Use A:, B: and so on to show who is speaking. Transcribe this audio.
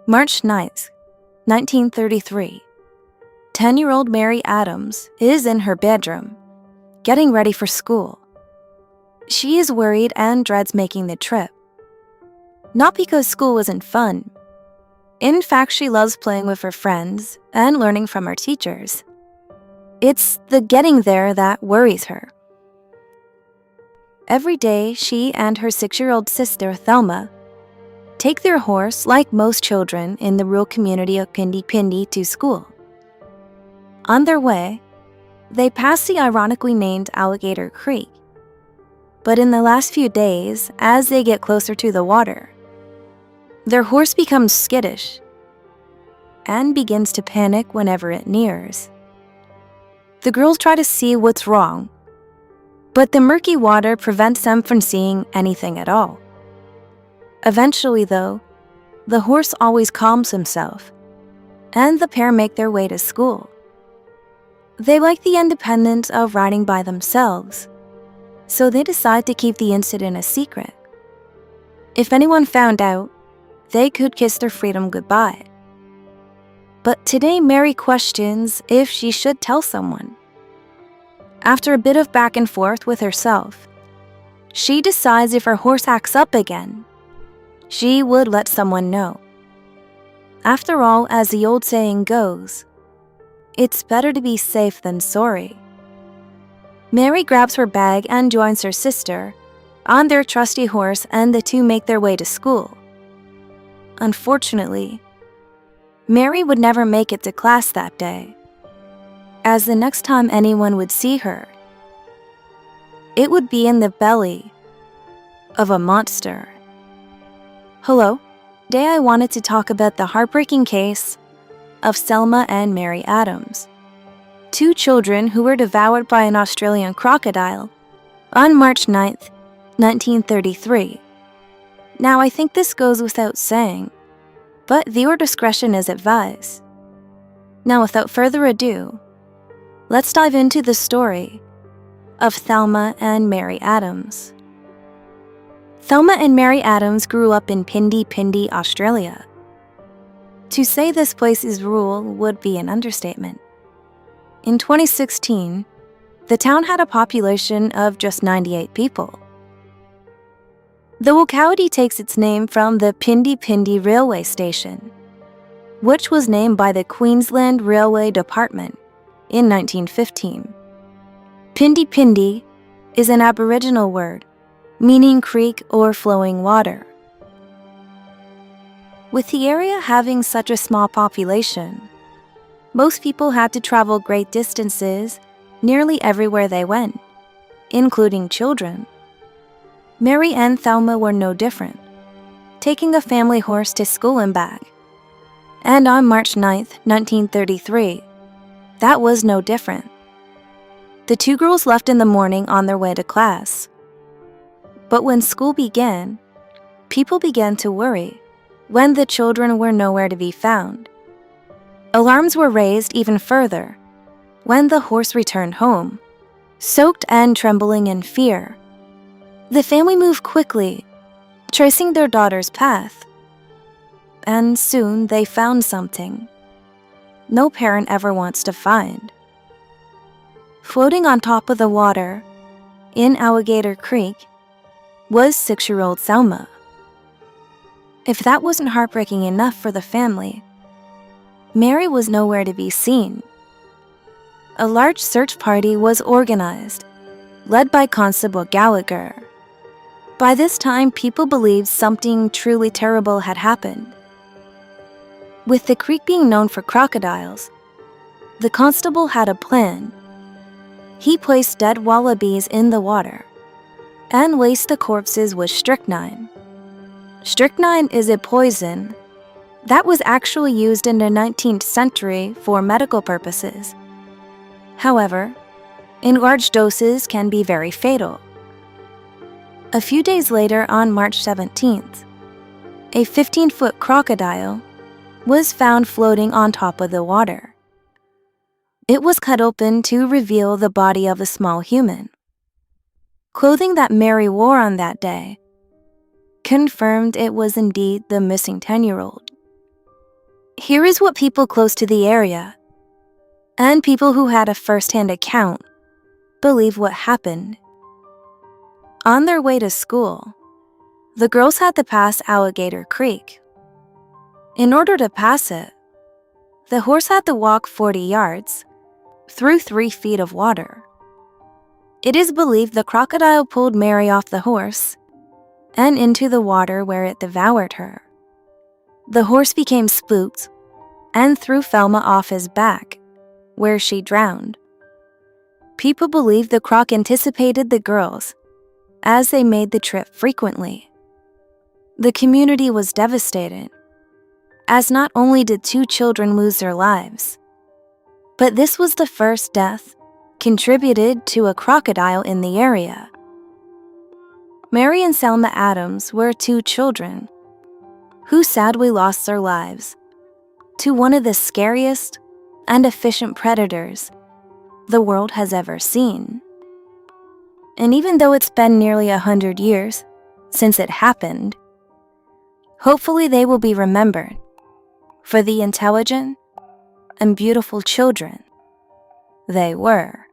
A: March 9th, 1933. 10-year-old Mary Adams is in her bedroom, getting ready for school. She is worried and dreads making the trip. Not because school wasn't fun. In fact, she loves playing with her friends and learning from her teachers. It's the getting there that worries her. Every day, she and her 6-year-old sister, Thelma, take their horse, like most children in the rural community of Pindi Pindi, to school. On their way, they pass the ironically named Alligator Creek. But in the last few days, as they get closer to the water, their horse becomes skittish and begins to panic whenever it nears. The girls try to see what's wrong, but the murky water prevents them from seeing anything at all. Eventually, though, the horse always calms himself, and the pair make their way to school. They like the independence of riding by themselves, so they decide to keep the incident a secret. If anyone found out, they could kiss their freedom goodbye. But today, Mary questions if she should tell someone. After a bit of back and forth with herself, she decides if her horse acts up again, she would let someone know. After all, as the old saying goes, it's better to be safe than sorry. Mary grabs her bag and joins her sister on their trusty horse, and the two make their way to school. Unfortunately, Mary would never make it to class that day, as the next time anyone would see her, it would be in the belly of a monster. Hello. Today I wanted to talk about the heartbreaking case of Thelma and Mary Adams, two children who were devoured by an Australian crocodile on March 9th, 1933. Now, I think this goes without saying, but viewer discretion is advised. Now, without further ado, let's dive into the story of Thelma and Mary Adams. Thelma and Mary Adams grew up in Pindi Pindi, Australia. To say this place is rural would be an understatement. In 2016, the town had a population of just 98 people. The locality takes its name from the Pindi Pindi railway station, which was named by the Queensland Railway Department in 1915. Pindi Pindi is an Aboriginal word meaning creek or flowing water. With the area having such a small population, most people had to travel great distances nearly everywhere they went, including children. Mary and Thelma were no different, taking a family horse to school and back. And on March 9th, 1933, that was no different. The two girls left in the morning on their way to class. But when school began, people began to worry when the children were nowhere to be found. Alarms were raised even further when the horse returned home, soaked and trembling in fear. The family moved quickly, tracing their daughter's path. And soon they found something no parent ever wants to find. Floating on top of the water in Alligator Creek was 6-year-old Thelma. If that wasn't heartbreaking enough for the family, Mary was nowhere to be seen. A large search party was organized, led by Constable Gallagher. By this time, people believed something truly terrible had happened. With the creek being known for crocodiles, the constable had a plan. He placed dead wallabies in the water and laced the corpses with strychnine. Strychnine is a poison that was actually used in the 19th century for medical purposes. However, in large doses can be very fatal. A few days later, on March 17th, a 15-foot crocodile was found floating on top of the water. It was cut open to reveal the body of a small human. Clothing that Mary wore on that day confirmed it was indeed the missing 10-year-old. Here is what people close to the area and people who had a first-hand account believe what happened. On their way to school, the girls had to pass Alligator Creek. In order to pass it, the horse had to walk 40 yards through 3 feet of water. It is believed the crocodile pulled Mary off the horse and into the water where it devoured her. The horse became spooked and threw Thelma off his back, where she drowned. People believe the croc anticipated the girls as they made the trip frequently. The community was devastated, as not only did 2 children lose their lives, but this was the first death contributed to a crocodile in the area. Mary and Thelma Adams were 2 children who sadly lost their lives to one of the scariest and efficient predators the world has ever seen. And even though it's been nearly 100 years since it happened, hopefully they will be remembered for the intelligent and beautiful children they were.